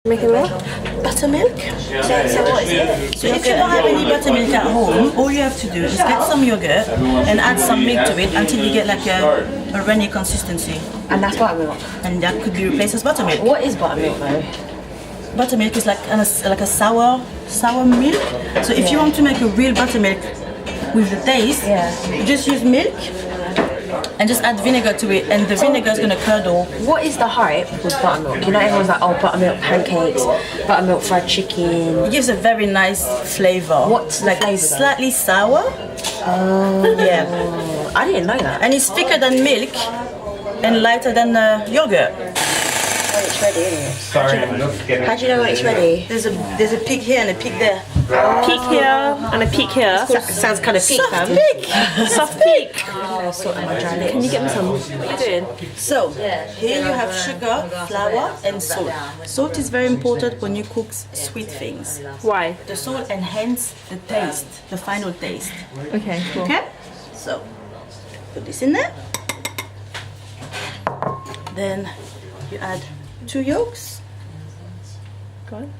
Making what? Buttermilk. So what is it? So if you don't have any buttermilk at home, all you have to do is get some yogurt and add some milk to it until you get like a runny consistency. And that's buttermilk. And that could be replaced as buttermilk. What is buttermilk though? Buttermilk is like a sour milk. So if you want to make a real buttermilk with the taste, you just use milk and just add vinegar to it, and the vinegar is gonna curdle. What is the hype with buttermilk? You know, everyone's like, oh, buttermilk pancakes, buttermilk fried chicken. It gives a very nice flavor. What's like the flavour? Slightly sour. Yeah. I didn't know that. And it's thicker than milk and lighter than yogurt. Oh, it's ready, isn't it? Sorry, How do you know when it's ready? There's a pig here and a pig there. Peak here and a peak here. Sounds kind of peak, fam. Soft peak. Can You get me some. What are you doing? So here you have sugar, flour, and salt. Salt is very important when you cook sweet things. Why? The salt enhances the taste, the final taste. Okay, cool. Okay? So put this in there. Then you add 2 yolks. Go on.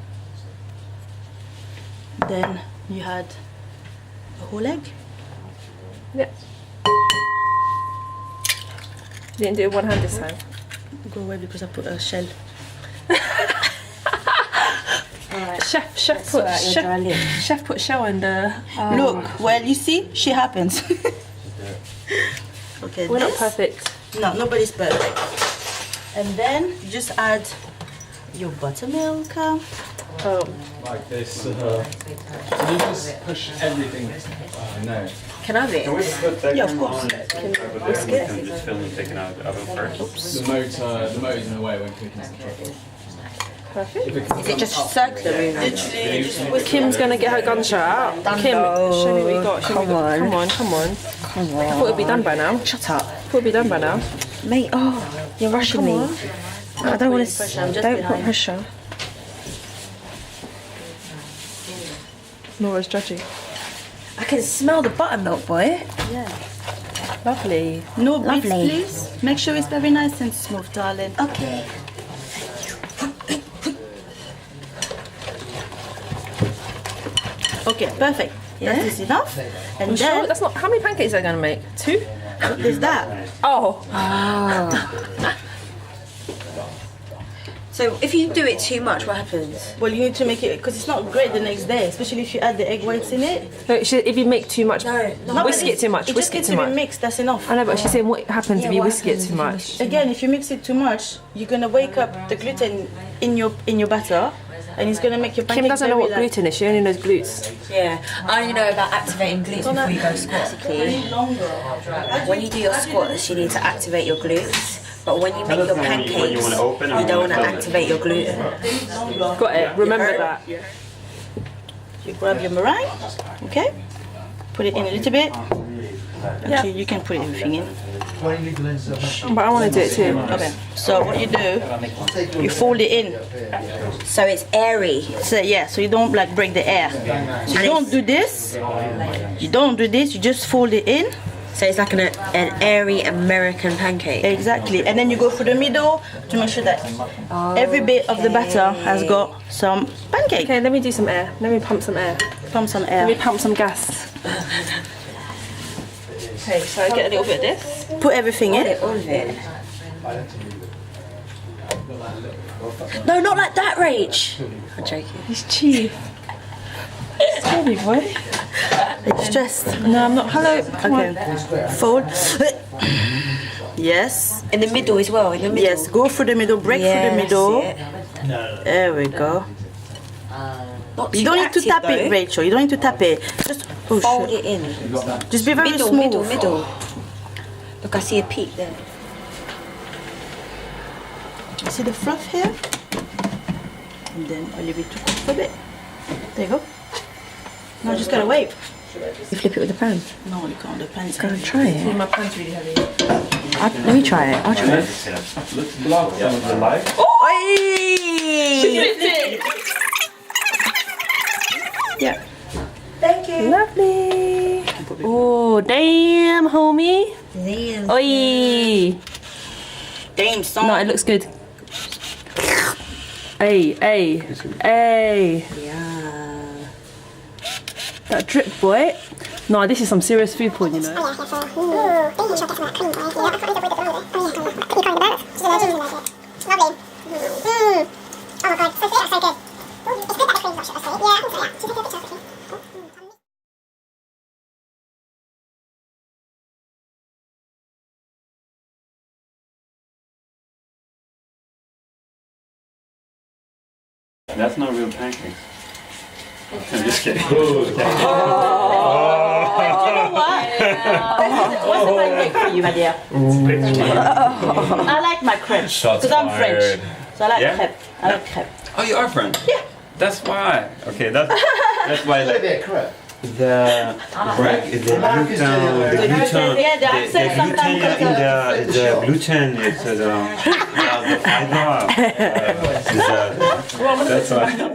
Then you add a whole egg. Yeah. Didn't do it one hand this time. Go away because I put a shell. Chef put shell in the. Look, well you see, shit happens. Okay, We're not perfect. No, nobody's perfect. And then you just add your buttermilk. Oh. like this. Can you just push everything? No. Can I have it? Yeah, of course. The motor's in the way when cooking. Perfect. Is it just circular movement? Literally, just Kim's gonna get her gunshot out. Kim, show me what you got. Show me what you got. Come on. I thought it'd be done by now. Shut up. Thought it'd be done by now. Mate, you're rushing me. I don't want pressure, I'm to. just Don't behind. put pressure. Nora's judging. I can smell the buttermilk, boy. Lovely. no beats, Lovely. please. Make sure it's very nice and smooth, darling. Okay. Okay, perfect. Yeah? That is enough. And I'm then sure that's not. How many pancakes are I gonna make? 2? there's that. Oh. So if you do it too much, what happens? Well, you need to make it because it's not great the next day, especially if you add the egg whites in it. No, if you make too much, No, whisk it too much. It just Whisk it needs too to be much. mixed. That's enough. I know, but she's saying what happens if you what whisk it happens too if you much. Again, if you mix it too much, you're gonna wake up the gluten in your batter, and it's gonna make your pancakes Kim doesn't know very, what gluten is. She only knows glutes. Yeah, I only know about activating glutes before you go squats. When you do your squats, you need to activate your glutes. But when you make your pancakes, you don't want to activate your gluten. Got it. Remember that. You grab your meringue, okay? Put it in a little bit. Actually, you can put everything in. But I want to do it too. Okay. So what you do, you fold it in. So it's airy. So yeah, so you don't like break the air. So you don't do this. You don't do this. You just fold it in. So it's like an airy American pancake. Exactly. And then you go through the middle to make sure that every bit of the batter has got some pancake. Okay, let me do some air. Let me pump some air. Pump some Let me air. pump some gas. Okay, so I get a little bit of this. Put everything in. All of it. No, not like that, Rach. I'm joking. It's cheap. Sorry, boy. Are you stressed? No, I'm not. Hello. Come on. Okay. Fold. Yes. In the middle as well. In the middle. Yes. Go through the middle. Break through the middle. There we go. Not You too don't need to active, tap though. it, Rachel. You don't need to tap it. Just Fold it in. Just be very Middle, smooth. middle. Look, I see a peak there. You see the fluff here? And then I leave it to cook for a bit. There you go. Now just gotta wait. You flip it with the pan. No, you can't. The pan's Go and heavy. try it. My pan's really heavy. Let me try it. I'll try it. Yeah. Thank you. Lovely. Oh, damn, homie. Oi. Damn, son. No, it looks good. Hey. Yeah. That drip, boy. No, this is some serious food porn, you know. That's not real pancakes. I'm just kidding. What's the pancake for you, my dear? I like my crepes because I'm French, so I like crepe. I like crepe. Oh, you are French? Yeah. That's why. Okay, that's why like the gluten. Yeah, the accent sometimes The gluten is the fiber. That's why.